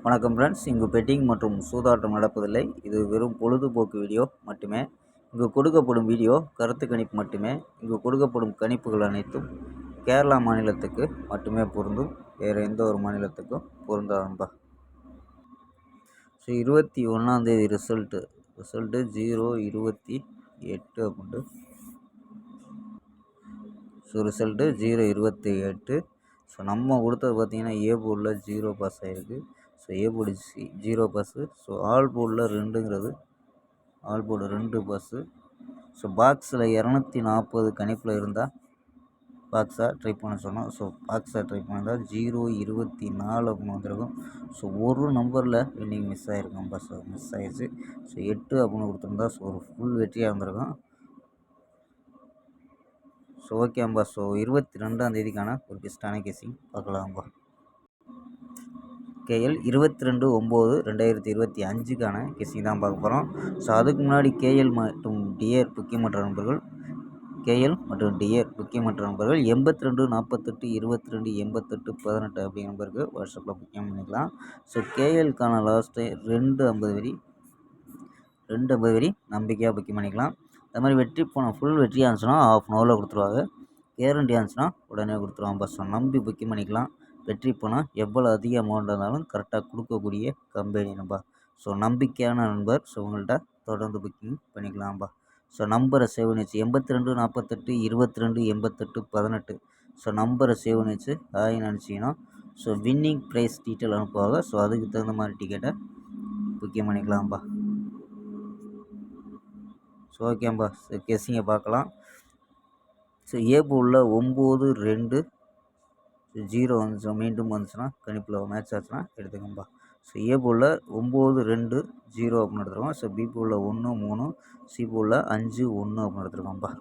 வணக்கம் ஃப்ரெண்ட்ஸ், இங்கு பெட்டிங் மற்றும் சூதாட்டம் நடப்பதில்லை. இது வெறும் பொழுதுபோக்கு வீடியோ மட்டுமே. இங்கு கொடுக்கப்படும் வீடியோ கருத்து கணிப்பு மட்டுமே. இங்கு கொடுக்கப்படும் கணிப்புகள் அனைத்தும் கேரளா மாநிலத்துக்கு மட்டுமே பொருந்தும். வேறு எந்த ஒரு மாநிலத்துக்கும் பொருந்தாதும்பா. ஸோ 21 ரிசல்ட்டு 0/28 அப்படின்ட்டு. So result 0/28. ஸோ நம்ம கொடுத்தது பார்த்திங்கன்னா ஏ போர்டில் 0 பாஸ் ஆகிருக்கு. So A board 0 pass. So all போர்டில் 2ங்கிறது ஆல் போர்டு 2 பாஸு. ஸோ பாக்ஸில் 240 கணிப்பில் இருந்தால் பாக்ஸாக ட்ரை பண்ண சொன்னோம். ஸோ பாக்ஸாக ட்ரை பண்ணால் 0/24 அப்படின்னு வந்திருக்கும். ஸோ ஒரு நம்பரில் வின்னிங் மிஸ் ஆகிருக்கும்பா. ஸோ மிஸ் ஆகிடுச்சு. ஸோ 8 அப்படின்னு கொடுத்துருந்தா ஸோ ஒரு ஃபுல் வெற்றியாக இருந்திருக்கும். ஸோ ஓகேம்பா. ஸோ 22ஆம் ஒரு பெஸ்ட்டான கேசிங் பார்க்கலாம்பா. கேஎல் 22/9/2025 கேசிங் தான் பார்க்க போகிறோம். ஸோ அதுக்கு முன்னாடி கேஎல் மற்றும் டிஏர் முக்கியமற்ற நண்பர்கள் 82 48 22 88 18 அப்படிங்கிற நம்பருக்கு வாட்ஸ்அப்பில் புக்கிங் பண்ணிக்கலாம். ஸோ கேஎல்கான லாஸ்ட்டு 250 வரி நம்பிக்கையாக புக்கிங் பண்ணிக்கலாம். அது மாதிரி வெற்றி போனால் ஃபுல் வெற்றியாக இருந்துச்சுன்னா ½ கொடுத்துருவாங்க. கேரண்டி இருந்துச்சுன்னா உடனே கொடுத்துருவாங்க. ஸோ நம்பி புக்கிங் பண்ணிக்கலாம். வெற்றி போனால் எவ்வளோ அதிக அமௌண்ட் இருந்தாலும் கரெக்டாக கொடுக்கக்கூடிய கம்பெனி நம்பா. ஸோ நம்பிக்கையான நண்பர். ஸோ உங்கள்கிட்ட தொடர்ந்து புக்கிங் பண்ணிக்கலாம்பா. ஸோ நம்பரை சேவ் பண்ணி வச்சு 82 48 22 88 18. ஸோ நம்பரை சேவ் பண்ணி வச்சு நினச்சிங்கன்னா ஸோ வின்னிங் ப்ரைஸ் டீட்டெயில் அனுப்புவாங்க. ஸோ அதுக்கு தகுந்த மாதிரி டிக்கெட்டை புக்கிங் பண்ணிக்கலாம்பா. ஸோ ஓகேம்பா. ஸோ கெஸ்ஸிங்கை பார்க்கலாம். ஸோ ஏ போர்டில் 9 2 0 வந்துச்சு மீண்டும் வந்துச்சுன்னா கணிப்பில் மேட்ச் ஆச்சுன்னா எடுத்துக்கோம்பா. ஸோ ஏ போர்டில் 9 2 0 அப்படின்னு எடுத்துருக்கோம். ஸோ பி போர்டில் 1 3 சி போர்டில் 5 1 அப்படின்னு எடுத்துருக்கோம்ப்பா.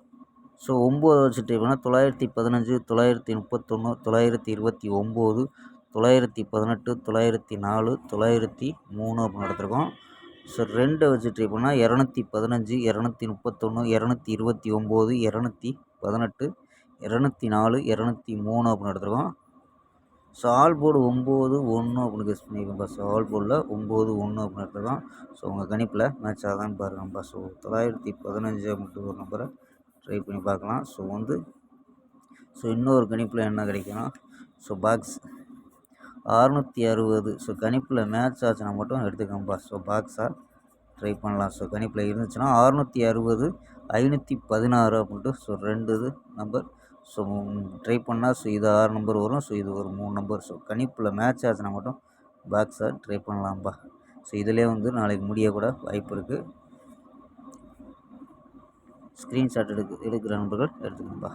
ஸோ 9 வச்சுட்டு எப்படின்னா 915 931 929 918 904 903 அப்படின்னு எடுத்துருக்கோம். ஸோ 2 வச்சுட்டு எப்படின்னா 215 231 229 218 204 203 அப்படின்னு எடுத்துருக்கோம். ஸோ ஆல் போர்டு 9 1 அப்படின்னு கெஸ் பண்ணியிருக்கோம்ப்பா. ஸோ ஆல் போர்டில் 9 1 அப்படின்னு எடுத்துருக்கோம். ஸோ உங்கள் கணிப்பில் மேட்ச் ஆகுதான்னு பாருங்கப்பா. ஸோ 915 அப்படின்ட்டு ஒரு நம்பரை ட்ரை பண்ணி பார்க்கலாம். ஸோ இன்னொரு கணிப்பில் என்ன கிடைக்குன்னா ஸோ பாக்ஸ் 660. ஸோ கணிப்பில் மேட்ச் ஆச்சுன்னா மட்டும் எடுத்துக்கோம்பா. ஸோ பாக்ஸாக ட்ரை பண்ணலாம். ஸோ கணிப்பில் இருந்துச்சுன்னா 660 516 அப்படின்ட்டு ஸோ 2 நம்பர் ஸோ ட்ரை பண்ணால் ஸோ இது 6 நம்பர் வரும். ஸோ இது ஒரு 3 நம்பர். ஸோ கணிப்பில் மேட்ச் ஆச்சுன்னா மட்டும் பாக்ஸாக ட்ரை பண்ணலாம்ப்பா. ஸோ இதிலே நாளைக்கு முடிய கூட வாய்ப்பு இருக்குது. ஸ்க்ரீன்ஷாட் எடுக்கிற நண்பர்கள் எடுத்துக்கோம்பா.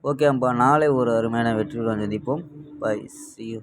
ஓகேம்பா. நாளை ஒரு அருமையான வெற்றியுடன் சந்திப்போம். பை. See you.